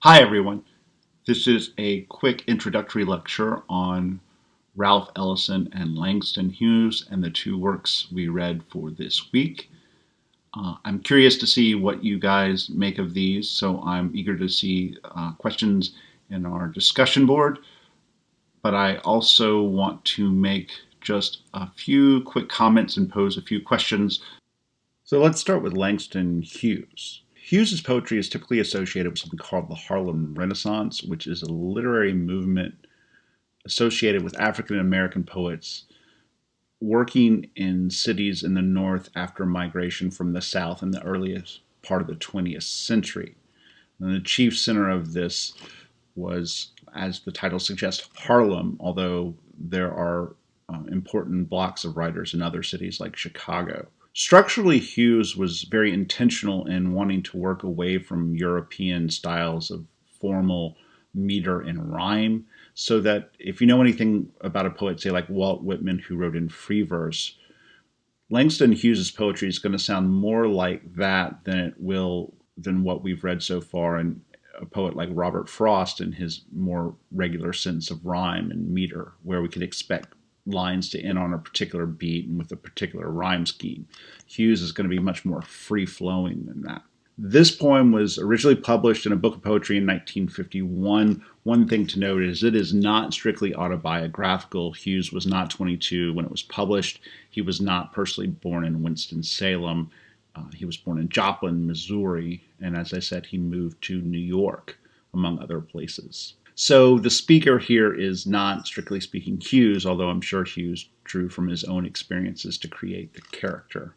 Hi, everyone. This is a quick introductory lecture on Ralph Ellison and Langston Hughes and the two works we read for this week. I'm curious to see what you guys make of these, so I'm eager to see questions in our discussion board. But I also want to make just a few quick comments and pose a few questions. So let's start with Langston Hughes. Hughes's poetry is typically associated with something called the Harlem Renaissance, which is a literary movement associated with African American poets working in cities in the North after migration from the South in the earliest part of the 20th century. And the chief center of this was, as the title suggests, Harlem, although there are important blocks of writers in other cities like Chicago. Structurally, Hughes was very intentional in wanting to work away from European styles of formal meter and rhyme, so that if you know anything about a poet, say like Walt Whitman, who wrote in free verse, Langston Hughes's poetry is going to sound more like that than what we've read so far in a poet like Robert Frost in his more regular sense of rhyme and meter, where we could expect lines to end on a particular beat and with a particular rhyme scheme. Hughes is going to be much more free-flowing than that. This poem was originally published in a book of poetry in 1951. One thing to note is it is not strictly autobiographical. Hughes was not 22 when it was published. He was not personally born in Winston-Salem. He was born in Joplin, Missouri, and as I said, he moved to New York, among other places. So the speaker here is not, strictly speaking, Hughes, although I'm sure Hughes drew from his own experiences to create the character.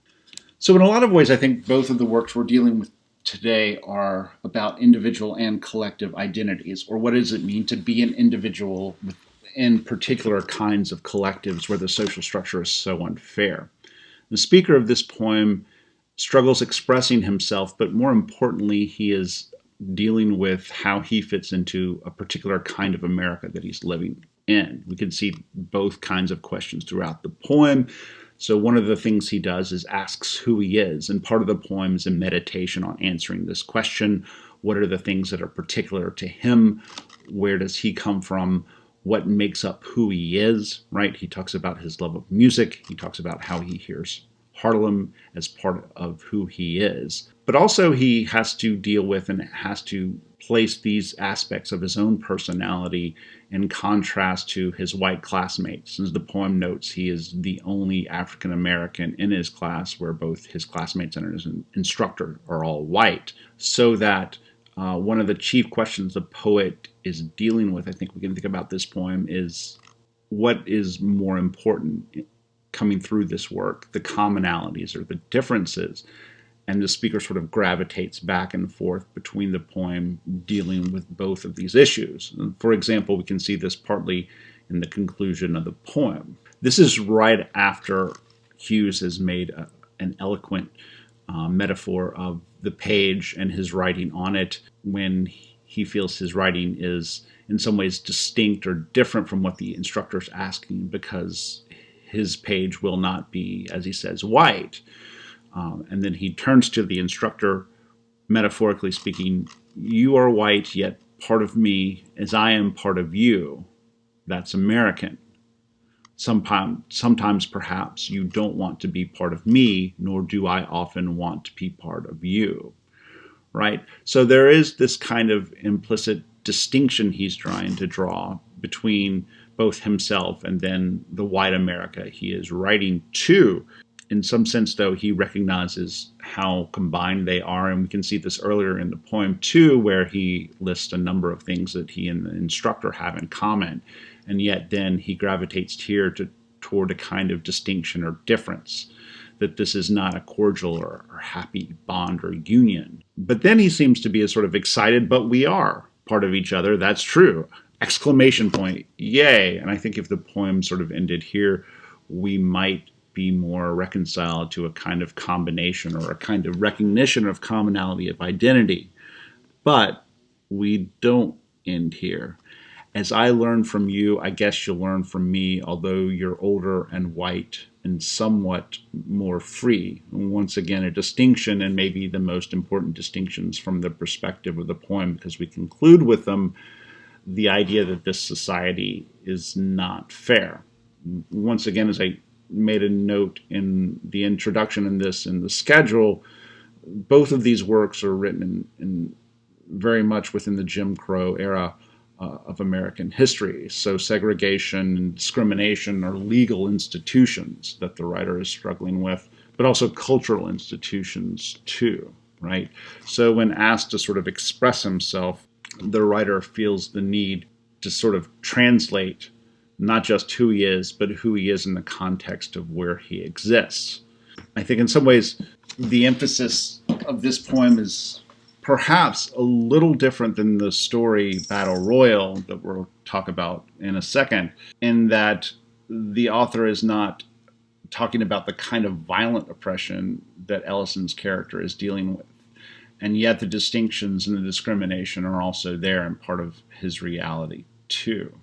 So in a lot of ways, I think both of the works we're dealing with today are about individual and collective identities, or what does it mean to be an individual within particular kinds of collectives where the social structure is so unfair. The speaker of this poem struggles expressing himself, but more importantly, he is dealing with how he fits into a particular kind of America that he's living in. We can see both kinds of questions throughout the poem. So one of the things he does is asks who he is, and part of the poem is a meditation on answering this question. What are the things that are particular to him? Where does he come from? What makes up who he is, right? He talks about his love of music. He talks about how he hears Harlem as part of who he is. But also he has to deal with and has to place these aspects of his own personality in contrast to his white classmates. As the poem notes, he is the only African American in his class where both his classmates and his instructor are all white. So that one of the chief questions the poet is dealing with, I think we can think about this poem, is what is more important coming through this work, the commonalities or the differences. And the speaker sort of gravitates back and forth between the poem dealing with both of these issues. And for example, we can see this partly in the conclusion of the poem. This is right after Hughes has made an eloquent metaphor of the page and his writing on it, when he feels his writing is in some ways distinct or different from what the instructor is asking, because his page will not be, as he says, white. And then he turns to the instructor, metaphorically speaking, you are white, yet part of me, as I am part of you. That's American. Sometimes perhaps you don't want to be part of me, nor do I often want to be part of you. Right? So there is this kind of implicit distinction he's trying to draw between both himself and then the white America he is writing to. In some sense, though, he recognizes how combined they are, and we can see this earlier in the poem, too, where he lists a number of things that he and the instructor have in common, and yet then he gravitates here toward a kind of distinction or difference, that this is not a cordial or happy bond or union. But then he seems to be a sort of excited, but we are part of each other, that's true. Exclamation point, yay. And I think if the poem sort of ended here, we might be more reconciled to a kind of combination or a kind of recognition of commonality of identity. But we don't end here. As I learn from you, I guess you'll learn from me, although you're older and white and somewhat more free. Once again, a distinction, and maybe the most important distinctions from the perspective of the poem, because we conclude with them the idea that this society is not fair. Once again, as I made a note in the introduction in the schedule, both of these works are written in very much within the Jim Crow era of American history. So segregation and discrimination are legal institutions that the writer is struggling with, but also cultural institutions too, right? So when asked to sort of express himself, the writer feels the need to sort of translate not just who he is, but who he is in the context of where he exists. I think in some ways, the emphasis of this poem is perhaps a little different than the story Battle Royal that we'll talk about in a second, in that the author is not talking about the kind of violent oppression that Ellison's character is dealing with. And yet the distinctions and the discrimination are also there and part of his reality too.